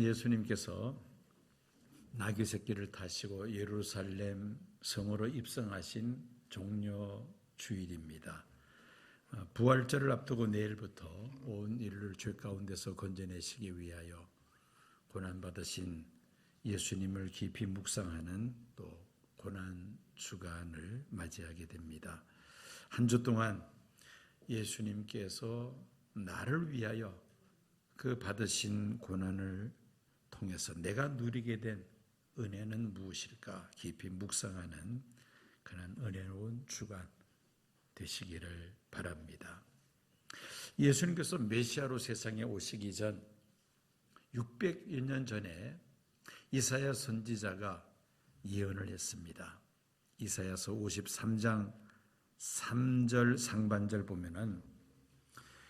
예수님께서 나귀 새끼를 타시고 예루살렘 성으로 입성하신 종려 주일입니다. 부활절을 앞두고 내일부터 온 인류를 죄 가운데서 건져내시기 위하여 고난받으신 예수님을 깊이 묵상하는 또 고난 주간을 맞이하게 됩니다. 한 주 동안 예수님께서 나를 위하여 그 받으신 고난을 통해서 내가 누리게 된 은혜는 무엇일까 깊이 묵상하는 그런 은혜로운 주간 되시기를 바랍니다. 예수님께서 메시아로 세상에 오시기 전 600여 년 전에 이사야 선지자가 예언을 했습니다. 이사야서 53장 3절 상반절 보면은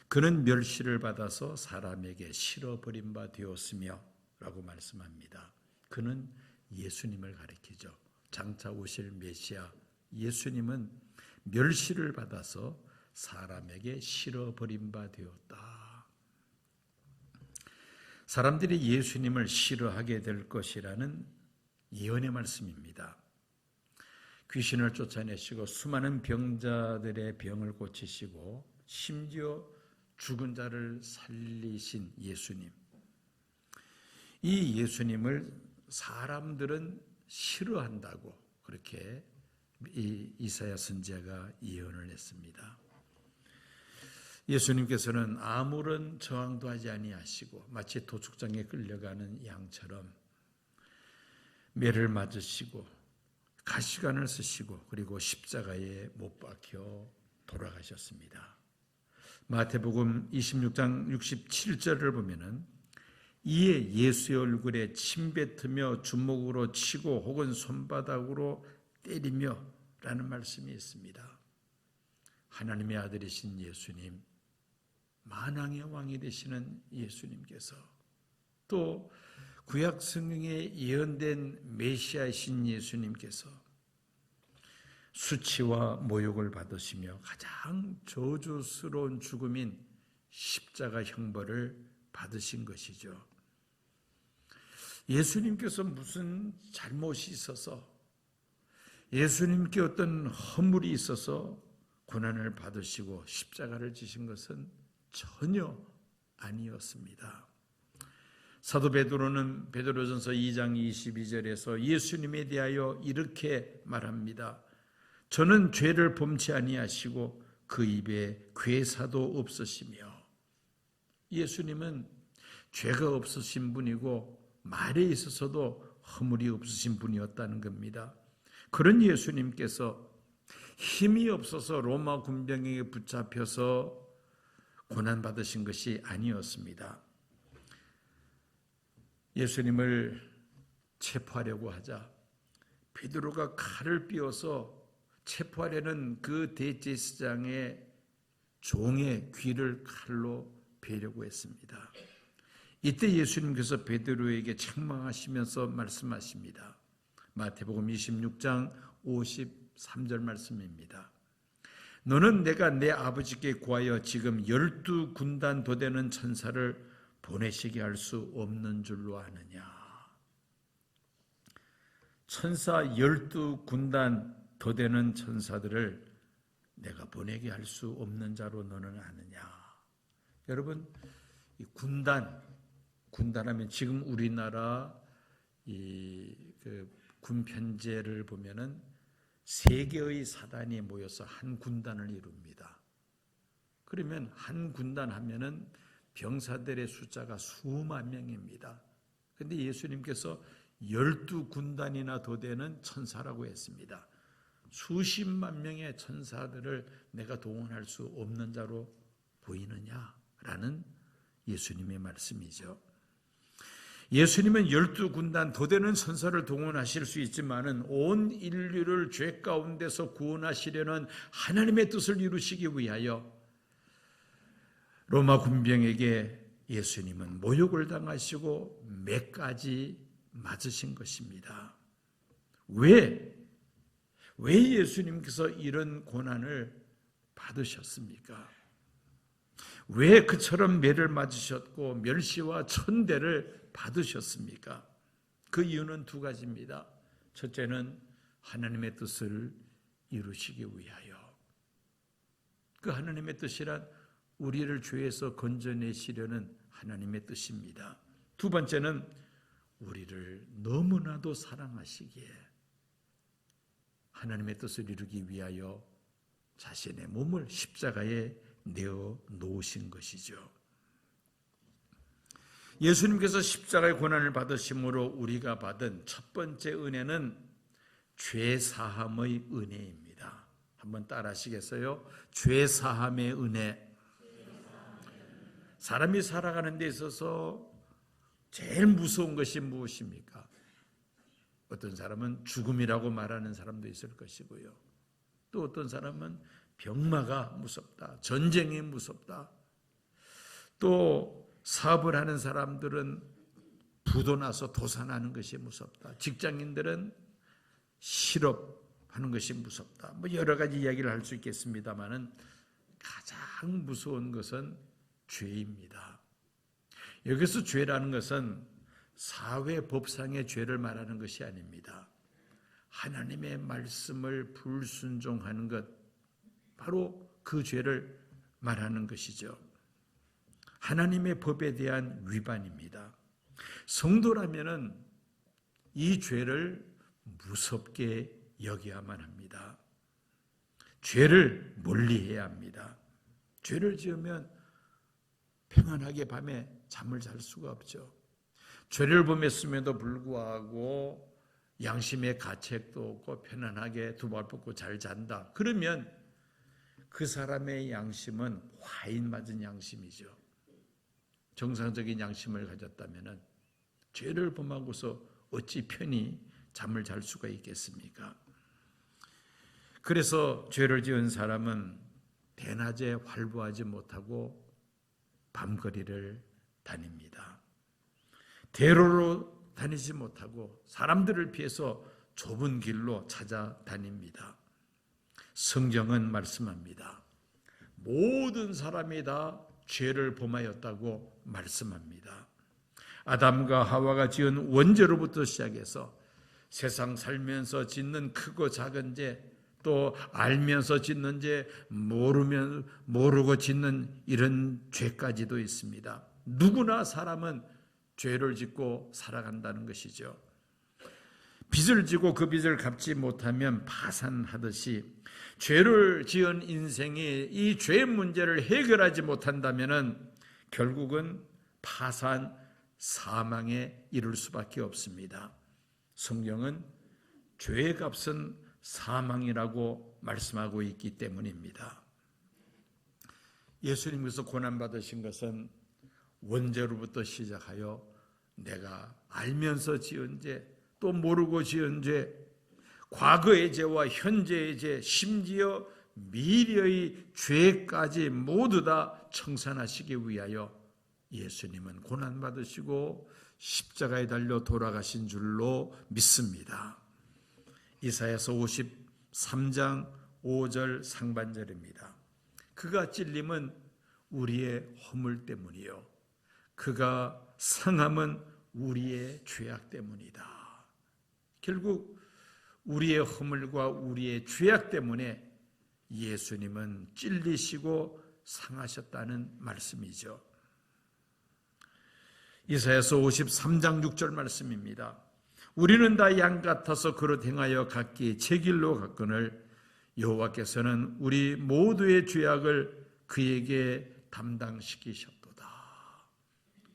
그는 멸시를 받아서 사람에게 실어 버린 바 되었으며 라고 말씀합니다. 그는 예수님을 가리키죠. 장차 오실 메시아 예수님은 멸시를 받아서 사람에게 실어 버린 바 되었다. 사람들이 예수님을 싫어하게 될 것이라는 예언의 말씀입니다. 귀신을 쫓아내시고 수많은 병자들의 병을 고치시고 심지어 죽은 자를 살리신 예수님. 이 예수님을 사람들은 싫어한다고 그렇게 이사야 선지자가 예언을 했습니다. 예수님께서는 아무런 저항도 하지 아니하시고 마치 도축장에 끌려가는 양처럼 매를 맞으시고 가시관을 쓰시고 그리고 십자가에 못 박혀 돌아가셨습니다. 마태복음 26장 67절을 보면은 이에 예수의 얼굴에 침 뱉으며 주먹으로 치고 혹은 손바닥으로 때리며 라는 말씀이 있습니다. 하나님의 아들이신 예수님, 만왕의 왕이 되시는 예수님께서 또 구약 성경에 예언된 메시아이신 예수님께서 수치와 모욕을 받으시며 가장 저주스러운 죽음인 십자가 형벌을 받으신 것이죠. 예수님께서 무슨 잘못이 있어서 예수님께 어떤 허물이 있어서 고난을 받으시고 십자가를 지신 것은 전혀 아니었습니다. 사도 베드로는 베드로전서 2장 22절에서 예수님에 대하여 이렇게 말합니다. 저는 죄를 범치 아니하시고 그 입에 괴사도 없으시며 예수님은 죄가 없으신 분이고 말에 있어서도 허물이 없으신 분이었다는 겁니다. 그런 예수님께서 힘이 없어서 로마 군병에게 붙잡혀서 고난받으신 것이 아니었습니다. 예수님을 체포하려고 하자 베드로가 칼을 삐어서 체포하려는 그 대제사장의 종의 귀를 칼로 베려고 했습니다. 이때 예수님께서 베드로에게 책망하시면서 말씀하십니다. 마태복음 26장 53절 말씀입니다. 너는 내가 내 아버지께 구하여 지금 12군단 도되는 천사를 보내시게 할 수 없는 줄로 아느냐. 천사 12군단 도되는 천사들을 내가 보내게 할 수 없는 자로 너는 아느냐. 여러분, 이 군단하면 지금 우리나라 군 편제를 보면은 세 개의 사단이 모여서 한 군단을 이룹니다. 그러면 한 군단 하면은 병사들의 숫자가 수만 명입니다. 그런데 예수님께서 12군단이나 도되는 천사라고 했습니다. 수십만 명의 천사들을 내가 동원할 수 없는 자로 보이느냐라는 예수님의 말씀이죠. 예수님은 12군단 도되는 천사를 동원하실 수 있지만은 온 인류를 죄 가운데서 구원하시려는 하나님의 뜻을 이루시기 위하여 로마 군병에게 예수님은 모욕을 당하시고 매까지 맞으신 것입니다. 왜 예수님께서 이런 고난을 받으셨습니까? 왜 그처럼 매를 맞으셨고 멸시와 천대를 받으셨습니까? 그 이유는 두 가지입니다. 첫째는 하나님의 뜻을 이루시기 위하여. 그 하나님의 뜻이란 우리를 죄에서 건져내시려는 하나님의 뜻입니다. 두 번째는 우리를 너무나도 사랑하시기에 하나님의 뜻을 이루기 위하여 자신의 몸을 십자가에 내어 놓으신 것이죠. 예수님께서 십자가의 고난을 받으심으로 우리가 받은 첫 번째 은혜는 죄사함의 은혜입니다. 한번 따라 하시겠어요? 죄사함의 은혜. 사람이 살아가는 데 있어서 제일 무서운 것이 무엇입니까? 어떤 사람은 죽음이라고 말하는 사람도 있을 것이고요. 또 어떤 사람은 병마가 무섭다, 전쟁이 무섭다. 또 사업을 하는 사람들은 부도 나서 도산하는 것이 무섭다. 직장인들은 실업하는 것이 무섭다. 뭐 여러 가지 이야기를 할 수 있겠습니다만은 가장 무서운 것은 죄입니다. 여기서 죄라는 것은 사회법상의 죄를 말하는 것이 아닙니다. 하나님의 말씀을 불순종하는 것, 바로 그 죄를 말하는 것이죠. 하나님의 법에 대한 위반입니다. 성도라면은 이 죄를 무섭게 여겨야만 합니다. 죄를 멀리해야 합니다. 죄를 지으면 평안하게 밤에 잠을 잘 수가 없죠. 죄를 범했음에도 불구하고 양심의 가책도 없고 편안하게 두 발 뻗고 잘 잔다. 그러면 그 사람의 양심은 화인 맞은 양심이죠. 정상적인 양심을 가졌다면 죄를 범하고서 어찌 편히 잠을 잘 수가 있겠습니까? 그래서 죄를 지은 사람은 대낮에 활보하지 못하고 밤거리를 다닙니다. 대로로 다니지 못하고 사람들을 피해서 좁은 길로 찾아다닙니다. 성경은 말씀합니다. 모든 사람이 다 죄를 범하였다고 말씀합니다. 아담과 하와가 지은 원죄로부터 시작해서 세상 살면서 짓는 크고 작은 죄, 또 알면서 짓는 죄, 모르고 짓는 이런 죄까지도 있습니다. 누구나 사람은 죄를 짓고 살아간다는 것이죠. 빚을 지고 그 빚을 갚지 못하면 파산하듯이 죄를 지은 인생이 이 죄 문제를 해결하지 못한다면 결국은 파산, 사망에 이를 수밖에 없습니다. 성경은 죄의 값은 사망이라고 말씀하고 있기 때문입니다. 예수님께서 고난받으신 것은 원죄로부터 시작하여 내가 알면서 지은 죄, 또 모르고 지은 죄, 과거의 죄와 현재의 죄, 심지어 미래의 죄까지 모두 다 청산하시기 위하여 예수님은 고난받으시고 십자가에 달려 돌아가신 줄로 믿습니다. 이사야서 53장 5절 상반절입니다. 그가 찔림은 우리의 허물 때문이요 그가 상함은 우리의 죄악 때문이다. 결국 우리의 허물과 우리의 죄악 때문에 예수님은 찔리시고 상하셨다는 말씀이죠. 이사야서 53장 6절 말씀입니다. 우리는 다 양 같아서 그릇 행하여 각기 제 길로 갔거늘 여호와께서는 우리 모두의 죄악을 그에게 담당시키셨도다.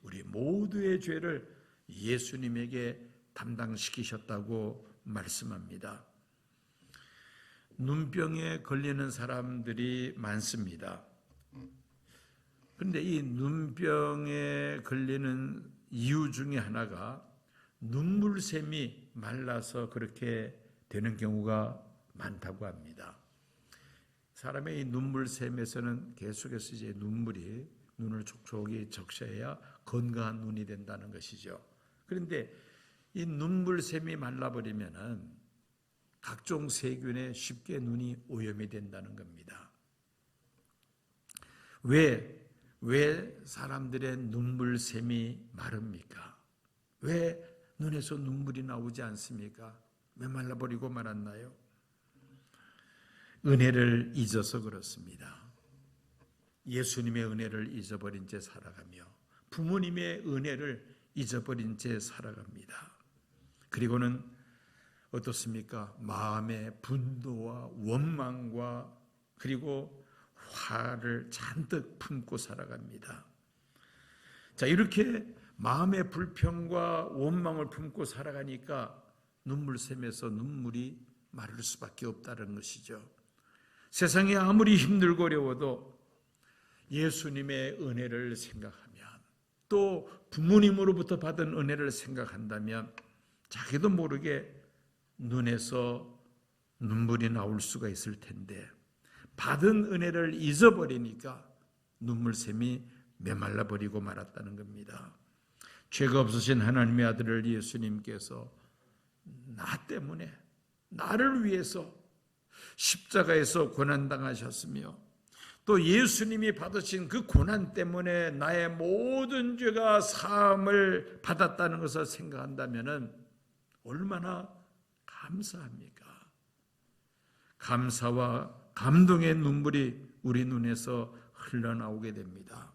우리 모두의 죄를 예수님에게 담당시키셨다고 말씀합니다. 눈병에 걸리는 사람들이 많습니다. 그런데 이 눈병에 걸리는 이유 중에 하나가 눈물샘이 말라서 그렇게 되는 경우가 많다고 합니다. 사람의 이 눈물샘에서는 계속해서 이제 눈물이 눈을 촉촉이 적셔야 건강한 눈이 된다는 것이죠. 그런데 이 눈물샘이 말라버리면은 각종 세균에 쉽게 눈이 오염이 된다는 겁니다. 왜 사람들의 눈물샘이 마릅니까? 왜 눈에서 눈물이 나오지 않습니까? 메말라버리고 말았나요? 은혜를 잊어서 그렇습니다. 예수님의 은혜를 잊어버린 채 살아가며 부모님의 은혜를 잊어버린 채 살아갑니다. 그리고는 어떻습니까? 마음의 분노와 원망과 그리고 화를 잔뜩 품고 살아갑니다. 자, 이렇게 마음의 불평과 원망을 품고 살아가니까 눈물샘에서 눈물이 마를 수밖에 없다는 것이죠. 세상이 아무리 힘들고 어려워도 예수님의 은혜를 생각하면, 또 부모님으로부터 받은 은혜를 생각한다면 자기도 모르게 눈에서 눈물이 나올 수가 있을 텐데, 받은 은혜를 잊어버리니까 눈물샘이 메말라버리고 말았다는 겁니다. 죄가 없으신 하나님의 아들을 예수님께서 나 때문에, 나를 위해서 십자가에서 고난당하셨으며, 또 예수님이 받으신 그 고난 때문에 나의 모든 죄가 사함을 받았다는 것을 생각한다면 얼마나 감사합니까? 감사와 감동의 눈물이 우리 눈에서 흘러나오게 됩니다.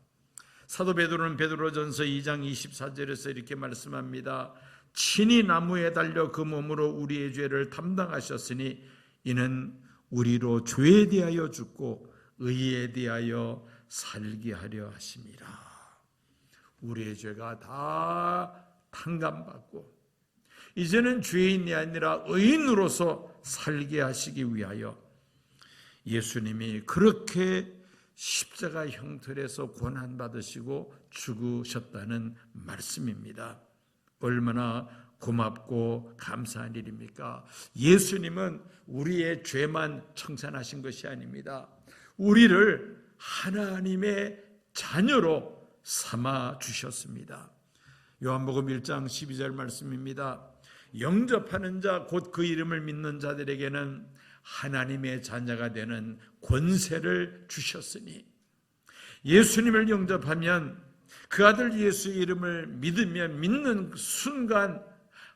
사도 베드로는 베드로전서 2장 24절에서 이렇게 말씀합니다. 친히 나무에 달려 그 몸으로 우리의 죄를 담당하셨으니 이는 우리로 죄에 대하여 죽고 의에 대하여 살게 하려 하심이라. 우리의 죄가 다 탕감받고 이제는 죄인이 아니라 의인으로서 살게 하시기 위하여 예수님이 그렇게 십자가 형틀에서 고난받으시고 죽으셨다는 말씀입니다. 얼마나 고맙고 감사한 일입니까? 예수님은 우리의 죄만 청산하신 것이 아닙니다. 우리를 하나님의 자녀로 삼아 주셨습니다. 요한복음 1장 12절 말씀입니다. 영접하는 자 곧 그 이름을 믿는 자들에게는 하나님의 자녀가 되는 권세를 주셨으니, 예수님을 영접하면 그 아들 예수의 이름을 믿으면 믿는 순간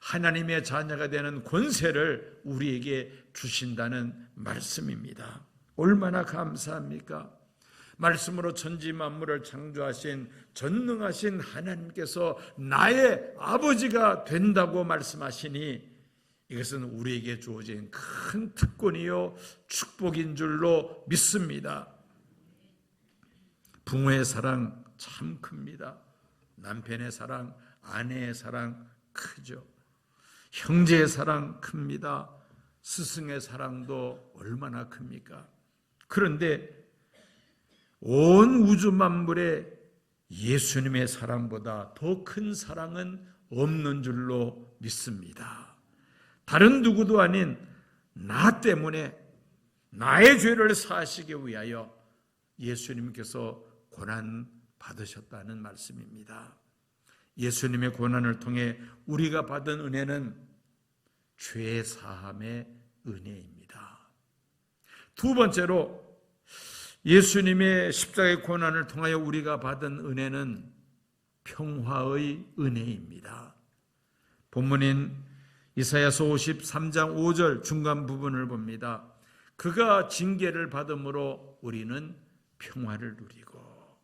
하나님의 자녀가 되는 권세를 우리에게 주신다는 말씀입니다. 얼마나 감사합니까? 말씀으로 천지 만물을 창조하신 전능하신 하나님께서 나의 아버지가 된다고 말씀하시니 이것은 우리에게 주어진 큰 특권이요 축복인 줄로 믿습니다. 부모의 사랑 참 큽니다. 남편의 사랑, 아내의 사랑 크죠. 형제의 사랑 큽니다. 스승의 사랑도 얼마나 큽니까? 그런데 온 우주 만물에 예수님의 사랑보다 더 큰 사랑은 없는 줄로 믿습니다. 다른 누구도 아닌 나 때문에 나의 죄를 사하시기 위하여 예수님께서 고난 받으셨다는 말씀입니다. 예수님의 고난을 통해 우리가 받은 은혜는 죄 사함의 은혜입니다. 두 번째로 예수님의 십자가의 고난을 통하여 우리가 받은 은혜는 평화의 은혜입니다. 본문인 이사야서 53장 5절 중간 부분을 봅니다. 그가 징계를 받음으로 우리는 평화를 누리고,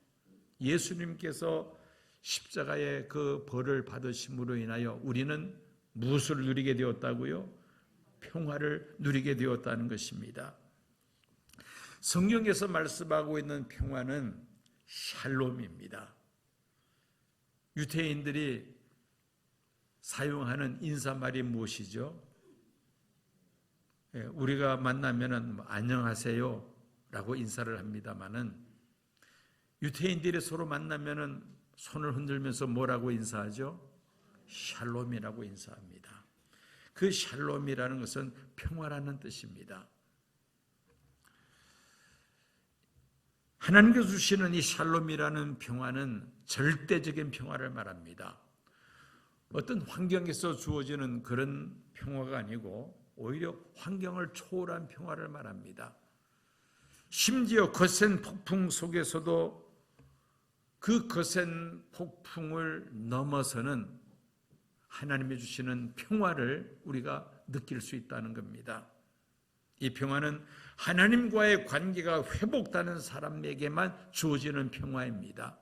예수님께서 십자가의 그 벌을 받으심으로 인하여 우리는 무엇을 누리게 되었다고요? 평화를 누리게 되었다는 것입니다. 성경에서 말씀하고 있는 평화는 샬롬입니다. 유대인들이 사용하는 인사말이 무엇이죠? 우리가 만나면 안녕하세요 라고 인사를 합니다마는 유대인들이 서로 만나면 손을 흔들면서 뭐라고 인사하죠? 샬롬이라고 인사합니다. 그 샬롬이라는 것은 평화라는 뜻입니다. 하나님께서 주시는 이 샬롬이라는 평화는 절대적인 평화를 말합니다. 어떤 환경에서 주어지는 그런 평화가 아니고 오히려 환경을 초월한 평화를 말합니다. 심지어 거센 폭풍 속에서도 그 거센 폭풍을 넘어서는 하나님이 주시는 평화를 우리가 느낄 수 있다는 겁니다. 이 평화는 하나님과의 관계가 회복되는 사람에게만 주어지는 평화입니다.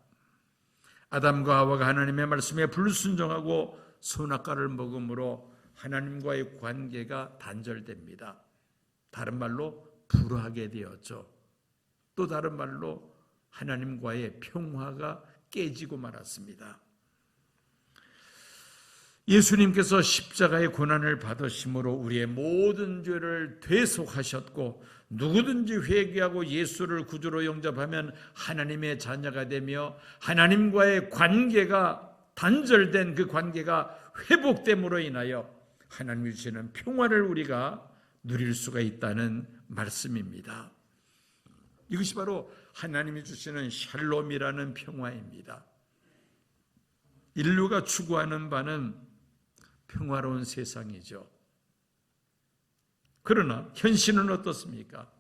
아담과 하와가 하나님의 말씀에 불순종하고 선악과를 먹음으로 하나님과의 관계가 단절됩니다. 다른 말로 불화하게 되었죠. 또 다른 말로 하나님과의 평화가 깨지고 말았습니다. 예수님께서 십자가의 고난을 받으심으로 우리의 모든 죄를 대속하셨고 누구든지 회개하고 예수를 구주로 영접하면 하나님의 자녀가 되며 하나님과의 관계가 단절된 그 관계가 회복됨으로 인하여 하나님이 주시는 평화를 우리가 누릴 수가 있다는 말씀입니다. 이것이 바로 하나님이 주시는 샬롬이라는 평화입니다. 인류가 추구하는 바는 평화로운 세상이죠. 그러나 현실은 어떻습니까?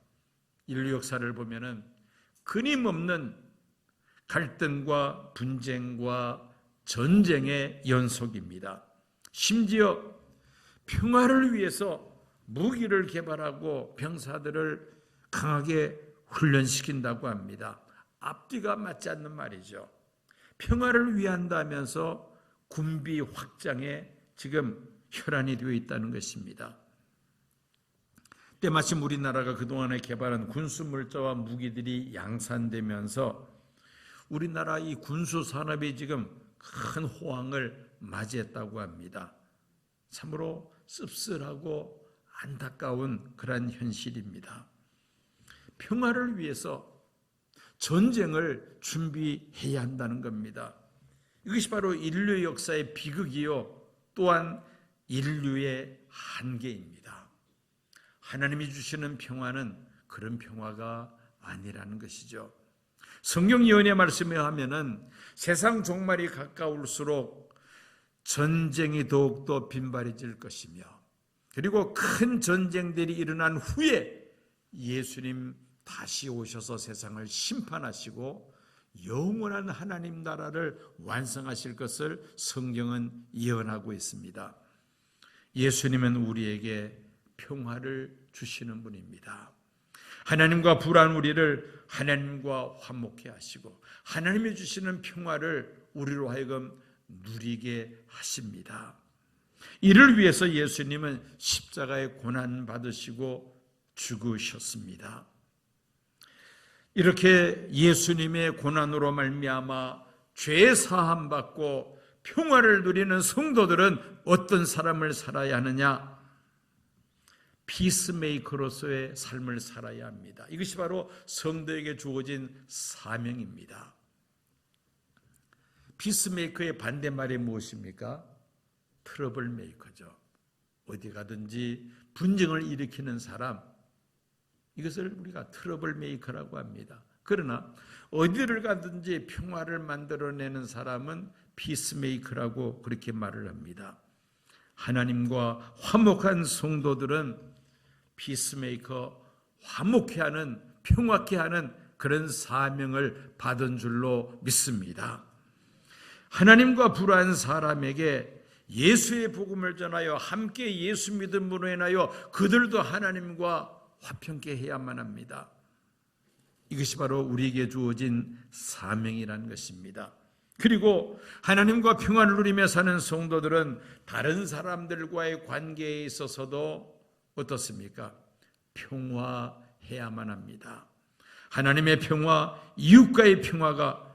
인류 역사를 보면은 끊임없는 갈등과 분쟁과 전쟁의 연속입니다. 심지어 평화를 위해서 무기를 개발하고 병사들을 강하게 훈련시킨다고 합니다. 앞뒤가 맞지 않는 말이죠. 평화를 위한다면서 군비 확장에 지금 혈안이 되어 있다는 것입니다. 때마침 우리나라가 그동안에 개발한 군수물자와 무기들이 양산되면서 우리나라 이 군수산업이 지금 큰 호황을 맞이했다고 합니다. 참으로 씁쓸하고 안타까운 그런 현실입니다. 평화를 위해서 전쟁을 준비해야 한다는 겁니다. 이것이 바로 인류 역사의 비극이요 또한 인류의 한계입니다. 하나님이 주시는 평화는 그런 평화가 아니라는 것이죠. 성경 예언의 말씀에 하면은 세상 종말이 가까울수록 전쟁이 더욱더 빈발해질 것이며 그리고 큰 전쟁들이 일어난 후에 예수님 다시 오셔서 세상을 심판하시고 영원한 하나님 나라를 완성하실 것을 성경은 예언하고 있습니다. 예수님은 우리에게 평화를 주시는 분입니다. 하나님과 불화한 우리를 하나님과 화목케 하시고 하나님이 주시는 평화를 우리로 하여금 누리게 하십니다. 이를 위해서 예수님은 십자가에 고난 받으시고 죽으셨습니다. 이렇게 예수님의 고난으로 말미암아 죄 사함 받고 평화를 누리는 성도들은 어떤 삶을 살아야 하느냐? 피스메이커로서의 삶을 살아야 합니다. 이것이 바로 성도에게 주어진 사명입니다. 피스메이커의 반대말이 무엇입니까? 트러블 메이커죠. 어디 가든지 분쟁을 일으키는 사람, 이것을 우리가 트러블 메이커라고 합니다. 그러나 어디를 가든지 평화를 만들어내는 사람은 피스메이커라고 그렇게 말을 합니다. 하나님과 화목한 성도들은 피스메이커, 화목케 하는, 평화케 하는 그런 사명을 받은 줄로 믿습니다. 하나님과 불화한 사람에게 예수의 복음을 전하여 함께 예수 믿음으로 인하여 그들도 하나님과 화평케 해야만 합니다. 이것이 바로 우리에게 주어진 사명이라는 것입니다. 그리고 하나님과 평안을 누리며 사는 성도들은 다른 사람들과의 관계에 있어서도 어떻습니까? 평화해야만 합니다. 하나님의 평화, 이웃과의 평화가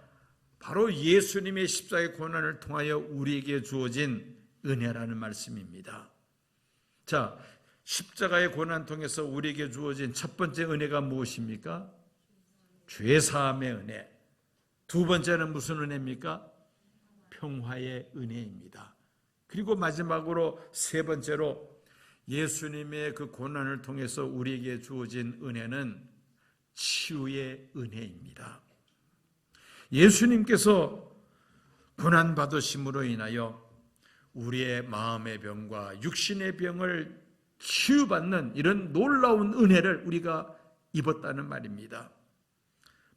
바로 예수님의 십자가의 고난을 통하여 우리에게 주어진 은혜라는 말씀입니다. 자, 십자가의 고난 통해서 우리에게 주어진 첫 번째 은혜가 무엇입니까? 죄사함의 은혜. 두 번째는 무슨 은혜입니까? 평화의 은혜입니다. 그리고 마지막으로 세 번째로 예수님의 그 고난을 통해서 우리에게 주어진 은혜는 치유의 은혜입니다. 예수님께서 고난받으심으로 인하여 우리의 마음의 병과 육신의 병을 치유받는 이런 놀라운 은혜를 우리가 입었다는 말입니다.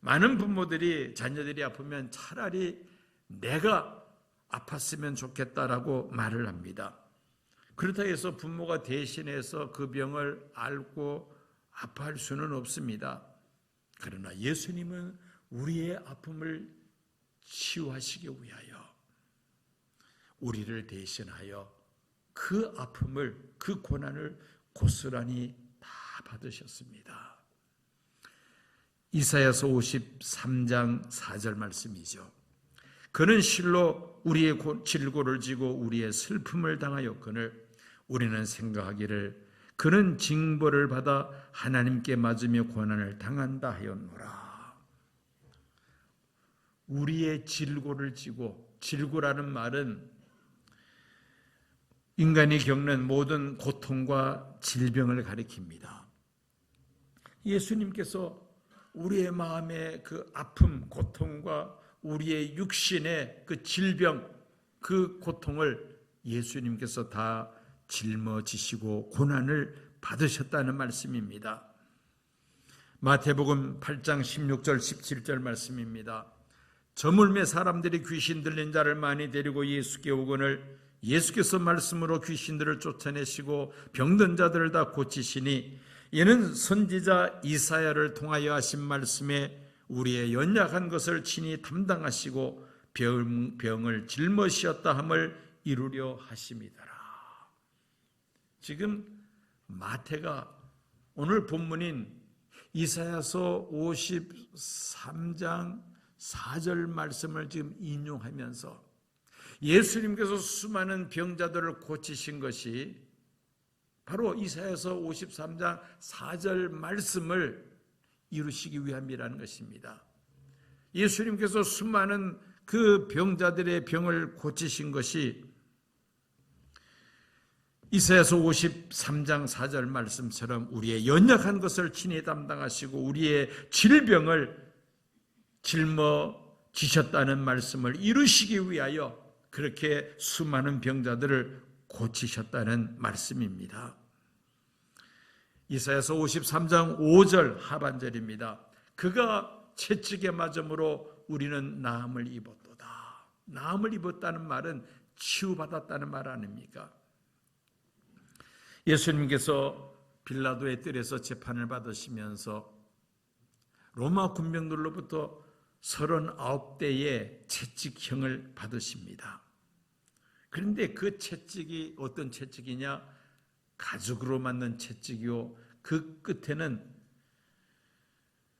많은 부모들이 자녀들이 아프면 차라리 내가 아팠으면 좋겠다라고 말을 합니다. 그렇다고 해서 부모가 대신해서 그 병을 앓고 아파할 수는 없습니다. 그러나 예수님은 우리의 아픔을 치유하시기 위하여 우리를 대신하여 그 아픔을, 그 고난을 고스란히 다 받으셨습니다. 이사야서 53장 4절 말씀이죠. 그는 실로 우리의 질고를 지고 우리의 슬픔을 당하였거늘 우리는 생각하기를 그는 징벌을 받아 하나님께 맞으며 고난을 당한다 하였노라. 우리의 질고를 지고, 질고라는 말은 인간이 겪는 모든 고통과 질병을 가리킵니다. 예수님께서 우리의 마음의 그 아픔, 고통과 우리의 육신의 그 질병, 그 고통을 예수님께서 다 짊어지시고 고난을 받으셨다는 말씀입니다. 마태복음 8장 16절 17절 말씀입니다. 저물매 사람들이 귀신 들린 자를 많이 데리고 예수께 오거늘 예수께서 말씀으로 귀신들을 쫓아내시고 병든 자들을 다 고치시니 이는 선지자 이사야를 통하여 하신 말씀에 우리의 연약한 것을 친히 담당하시고 병을 짊어지셨다 함을 이루려 하심이더라. 지금 마태가 오늘 본문인 이사야서 53장 4절 말씀을 지금 인용하면서 예수님께서 수많은 병자들을 고치신 것이 바로 이사야서 53장 4절 말씀을 이루시기 위함이라는 것입니다. 예수님께서 수많은 그 병자들의 병을 고치신 것이 이사야서 53장 4절 말씀처럼 우리의 연약한 것을 친히 담당하시고 우리의 질병을 짊어지셨다는 말씀을 이루시기 위하여 그렇게 수많은 병자들을 고치셨다는 말씀입니다. 이사야서 53장 5절 하반절입니다. 그가 채찍에 맞음으로 우리는 나음을 입었도다. 나음을 입었다는 말은 치유받았다는 말 아닙니까? 예수님께서 빌라도의 뜰에서 재판을 받으시면서 로마 군병들로부터 39대의 채찍형을 받으십니다. 그런데 그 채찍이 어떤 채찍이냐? 가죽으로 만든 채찍이요, 그 끝에는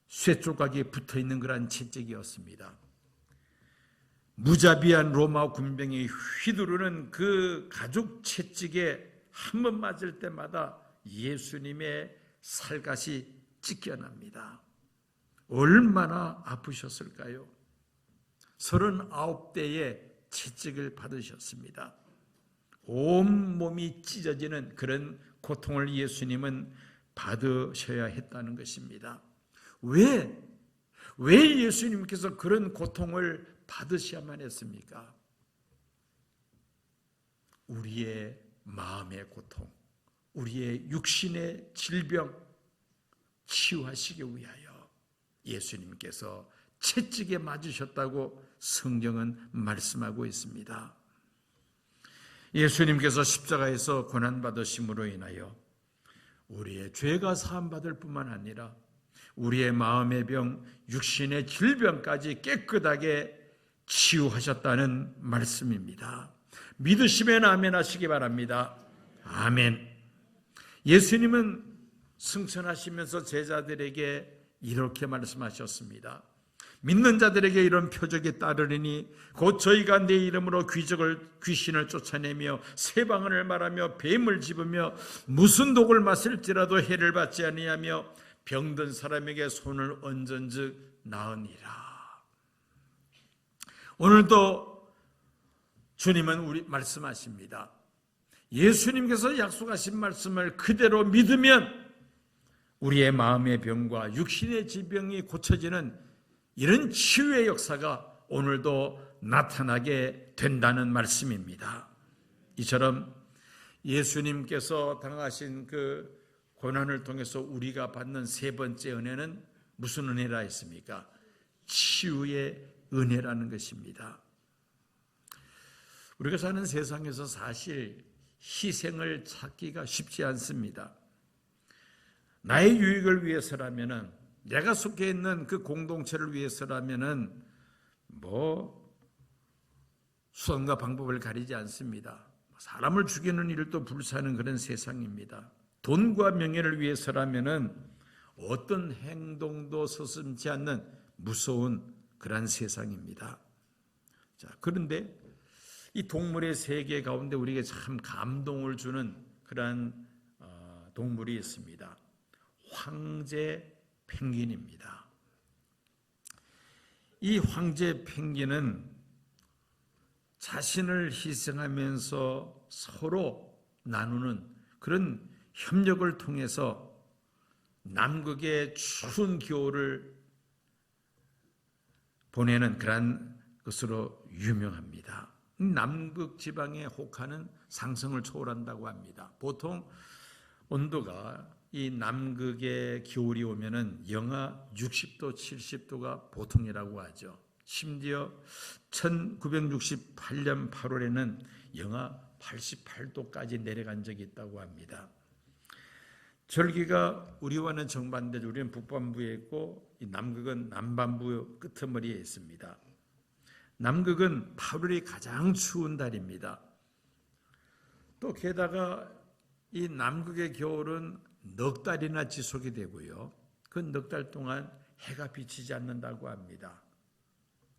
쇠조각이 붙어있는 그런 채찍이었습니다. 무자비한 로마 군병이 휘두르는 그 가죽 채찍에 한 번 맞을 때마다 예수님의 살갗이 찢겨납니다. 얼마나 아프셨을까요? 39대의 채찍을 받으셨습니다. 온몸이 찢어지는 그런 고통을 예수님은 받으셔야 했다는 것입니다. 왜 예수님께서 그런 고통을 받으셔야만 했습니까? 우리의 마음의 고통, 우리의 육신의 질병 치유하시기 위하여 예수님께서 채찍에 맞으셨다고 성경은 말씀하고 있습니다. 예수님께서 십자가에서 고난받으심으로 인하여 우리의 죄가 사함받을 뿐만 아니라 우리의 마음의 병, 육신의 질병까지 깨끗하게 치유하셨다는 말씀입니다. 믿으시면 아멘 하시기 바랍니다. 아멘. 예수님은 승천하시면서 제자들에게 이렇게 말씀하셨습니다. 믿는 자들에게 이런 표적이 따르리니 곧 저희가 내 이름으로 귀신을 쫓아내며 새 방언을 말하며 뱀을 집으며 무슨 독을 마실지라도 해를 받지 아니하며 병든 사람에게 손을 얹은즉 나으니라. 오늘도 주님은 우리 말씀하십니다. 예수님께서 약속하신 말씀을 그대로 믿으면 우리의 마음의 병과 육신의 질병이 고쳐지는 이런 치유의 역사가 오늘도 나타나게 된다는 말씀입니다. 이처럼 예수님께서 당하신 그 고난을 통해서 우리가 받는 세 번째 은혜는 무슨 은혜라 했습니까? 치유의 은혜라는 것입니다. 우리가 사는 세상에서 사실 희생을 찾기가 쉽지 않습니다. 나의 유익을 위해서라면은, 내가 속해 있는 그 공동체를 위해서라면은 수단과 방법을 가리지 않습니다. 사람을 죽이는 일도 불사하는 그런 세상입니다. 돈과 명예를 위해서라면은 어떤 행동도 서슴지 않는 무서운 그런 세상입니다. 자, 그런데 이 동물의 세계 가운데 우리에게 참 감동을 주는 그러한 동물이 있습니다. 황제 펭귄입니다. 이 황제 펭귄은 자신을 희생하면서 서로 나누는 그런 협력을 통해서 남극의 추운 겨울을 보내는 그런 것으로 유명합니다. 남극 지방의 혹한은 상승을 초월한다고 합니다. 보통 온도가 이 남극의 겨울이 오면은 영하 60도, 70도가 보통이라고 하죠. 심지어 1968년 8월에는 영하 88도까지 내려간 적이 있다고 합니다. 절기가 우리와는 정반대죠. 우리는 북반부에 있고 이 남극은 남반부 끄트머리에 있습니다. 남극은 8월이 가장 추운 달입니다. 또 게다가 이 남극의 겨울은 넉 달이나 지속이 되고요. 그 넉 달 동안 해가 비치지 않는다고 합니다.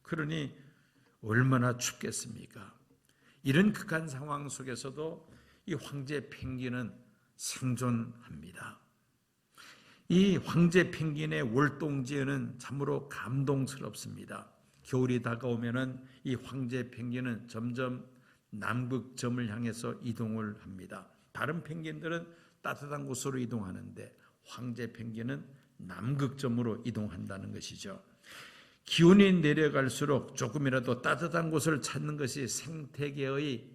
그러니 얼마나 춥겠습니까? 이런 극한 상황 속에서도 이 황제 펭귄은 생존합니다. 이 황제 펭귄의 월동지에는 참으로 감동스럽습니다. 겨울이 다가오면은 이 황제 펭귄은 점점 남극점을 향해서 이동을 합니다. 다른 펭귄들은 따뜻한 곳으로 이동하는데 황제 펭귄은 남극점으로 이동한다는 것이죠. 기온이 내려갈수록 조금이라도 따뜻한 곳을 찾는 것이 생태계의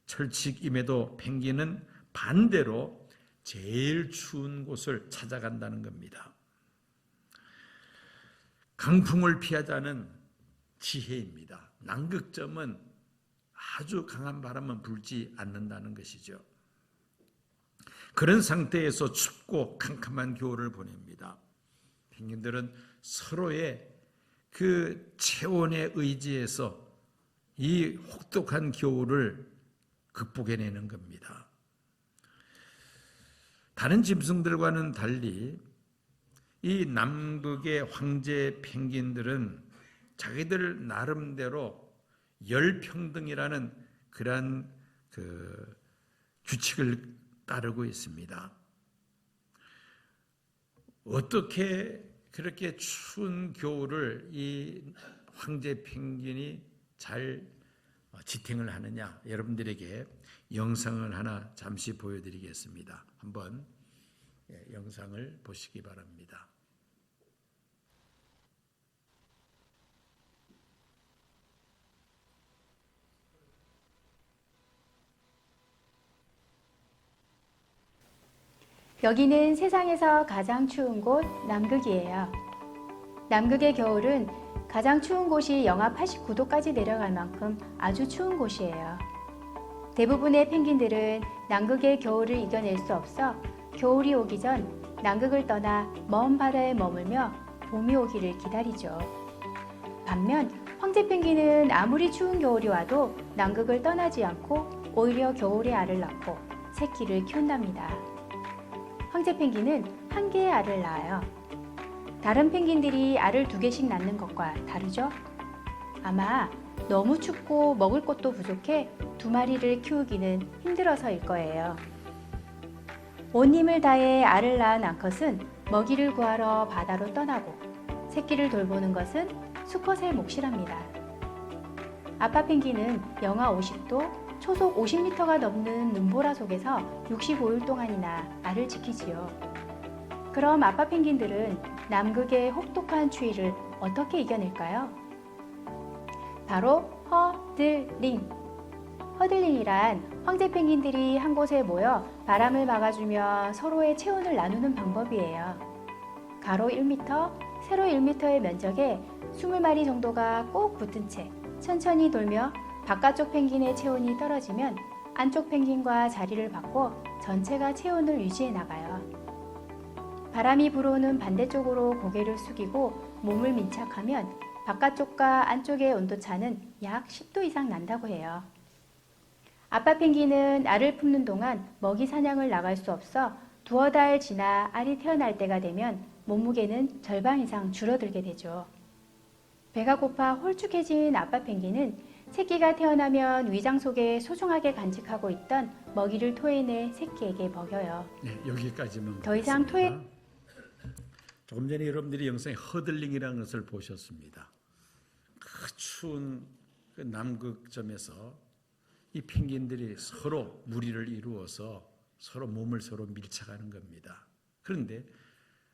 철칙임에도 펭귄은 반대로 제일 추운 곳을 찾아간다는 겁니다. 강풍을 피하자는 지혜입니다. 남극점은 아주 강한 바람은 불지 않는다는 것이죠. 그런 상태에서 춥고 캄캄한 겨울을 보냅니다. 펭귄들은 서로의 그 체온에 의지해서 이 혹독한 겨울을 극복해내는 겁니다. 다른 짐승들과는 달리 이 남극의 황제 펭귄들은 자기들 나름대로 열평등이라는 그러한 규칙을 따르고 있습니다. 어떻게 그렇게 추운 겨울을 이 황제 펭귄이 잘 지탱을 하느냐, 여러분들에게 영상을 하나 잠시 보여드리겠습니다. 한번 영상을 보시기 바랍니다. 여기는 세상에서 가장 추운 곳 남극이에요. 남극의 겨울은 가장 추운 곳이 영하 89도까지 내려갈 만큼 아주 추운 곳이에요. 대부분의 펭귄들은 남극의 겨울을 이겨낼 수 없어 겨울이 오기 전 남극을 떠나 먼 바다에 머물며 봄이 오기를 기다리죠. 반면 황제 펭귄은 아무리 추운 겨울이 와도 남극을 떠나지 않고 오히려 겨울에 알을 낳고 새끼를 키운답니다. 황제 펭귄은 한 개의 알을 낳아요. 다른 펭귄들이 알을 2개씩 낳는 것과 다르죠? 아마 너무 춥고 먹을 것도 부족해 2마리를 키우기는 힘들어서일 거예요. 온 힘을 다해 알을 낳은 암컷은 먹이를 구하러 바다로 떠나고 새끼를 돌보는 것은 수컷의 몫이랍니다. 아빠 펭귄은 영하 50도, 초속 50m가 넘는 눈보라 속에서 65일 동안이나 알을 지키지요. 그럼 아빠 펭귄들은 남극의 혹독한 추위를 어떻게 이겨낼까요? 바로 허들링. 허들링이란 황제 펭귄들이 한 곳에 모여 바람을 막아주며 서로의 체온을 나누는 방법이에요. 가로 1m, 세로 1m의 면적에 20마리 정도가 꼭 붙은 채 천천히 돌며 바깥쪽 펭귄의 체온이 떨어지면 안쪽 펭귄과 자리를 바꿔 전체가 체온을 유지해 나가요. 바람이 불어오는 반대쪽으로 고개를 숙이고 몸을 밀착하면 바깥쪽과 안쪽의 온도차는 약 10도 이상 난다고 해요. 아빠 펭귄은 알을 품는 동안 먹이 사냥을 나갈 수 없어 두어 달 지나 알이 태어날 때가 되면 몸무게는 절반 이상 줄어들게 되죠. 배가 고파 홀쭉해진 아빠 펭귄은 새끼가 태어나면 위장 속에 소중하게 간직하고 있던 먹이를 토해내 새끼에게 먹여요. 네, 여기까지만 더 이상 보겠습니다. 조금 전에 여러분들이 영상에 허들링이라는 것을 보셨습니다. 그 추운 그 남극점에서 이 펭귄들이 서로 무리를 이루어서 서로 몸을 서로 밀착하는 겁니다. 그런데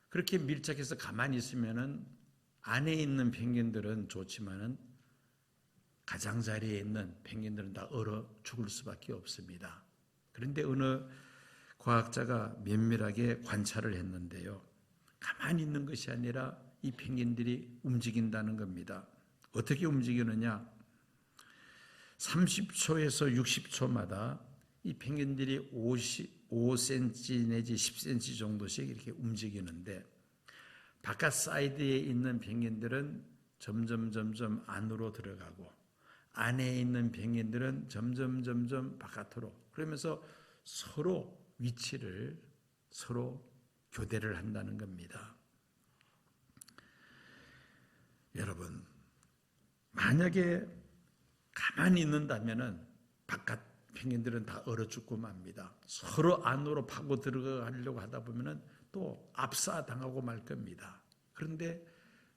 그렇게 밀착해서 가만히 있으면은 안에 있는 펭귄들은 좋지만은 가장자리에 있는 펭귄들은 다 얼어 죽을 수밖에 없습니다. 그런데 어느 과학자가 면밀하게 관찰을 했는데요. 가만히 있는 것이 아니라 이 펭귄들이 움직인다는 겁니다. 어떻게 움직이느냐? 30초에서 60초마다 이 펭귄들이 5cm 내지 10cm 정도씩 이렇게 움직이는데 바깥 사이드에 있는 펭귄들은 점점 안으로 들어가고 안에 있는 펭귄들은 점점 바깥으로, 그러면서 서로 위치를 서로 교대를 한다는 겁니다. 여러분, 만약에 가만히 있는다면은 바깥 펭귄들은 다 얼어 죽고 맙니다. 서로 안으로 파고 들어가려고 하다 보면은 또 압사당하고 말 겁니다. 그런데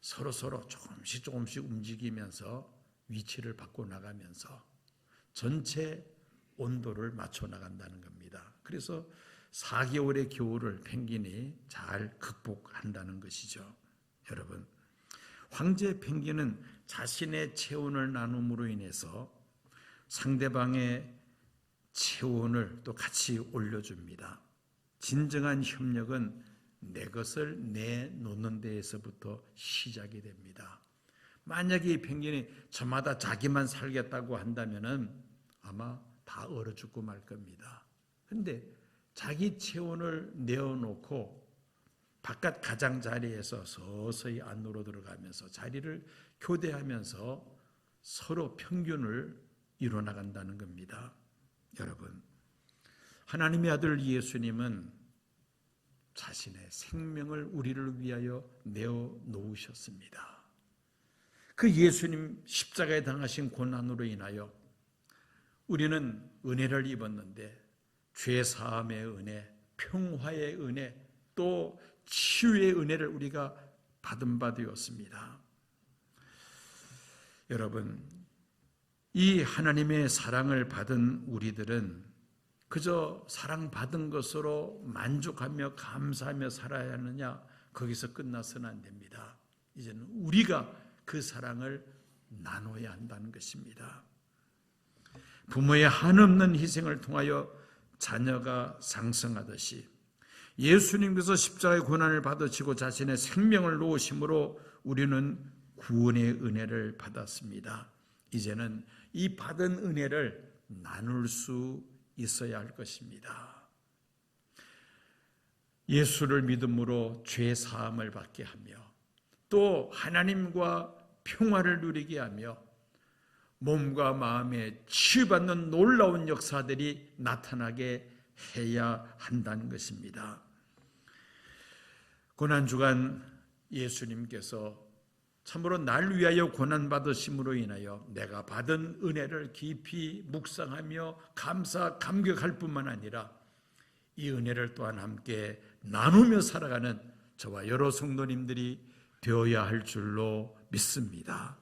서로 조금씩 움직이면서 위치를 바꿔 나가면서 전체 온도를 맞춰 나간다는 겁니다. 그래서 4개월의 겨울을 펭귄이 잘 극복한다는 것이죠. 여러분, 황제 펭귄은 자신의 체온을 나눔으로 인해서 상대방의 체온을 또 같이 올려줍니다. 진정한 협력은 내 것을 내놓는 데에서부터 시작이 됩니다. 만약에 이 펭귄이 저마다 자기만 살겠다고 한다면은 아마 다 얼어 죽고 말 겁니다. 그런데 자기 체온을 내어놓고 바깥 가장자리에서 서서히 안으로 들어가면서 자리를 교대하면서 서로 평균을 이뤄나간다는 겁니다. 여러분, 하나님의 아들 예수님은 자신의 생명을 우리를 위하여 내어놓으셨습니다. 그 예수님 십자가에 당하신 고난으로 인하여 우리는 은혜를 입었는데 죄 사함의 은혜, 평화의 은혜, 또 치유의 은혜를 우리가 받은 바 되었습니다. 여러분, 이 하나님의 사랑을 받은 우리들은 그저 사랑받은 것으로 만족하며 감사하며 살아야 하느냐, 거기서 끝나서는 안 됩니다. 이제는 우리가 그 사랑을 나눠야 한다는 것입니다. 부모의 한없는 희생을 통하여 자녀가 상승하듯이 예수님께서 십자가의 고난을 받으시고 자신의 생명을 놓으심으로 우리는 구원의 은혜를 받았습니다. 이제는 이 받은 은혜를 나눌 수 있어야 할 것입니다. 예수를 믿음으로 죄 사함을 받게 하며 또 하나님과 평화를 누리게 하며 몸과 마음에 치유받는 놀라운 역사들이 나타나게 해야 한다는 것입니다. 고난주간 예수님께서 참으로 날 위하여 고난받으심으로 인하여 내가 받은 은혜를 깊이 묵상하며 감격할 뿐만 아니라 이 은혜를 또한 함께 나누며 살아가는 저와 여러 성도님들이 되어야 할 줄로 믿습니다.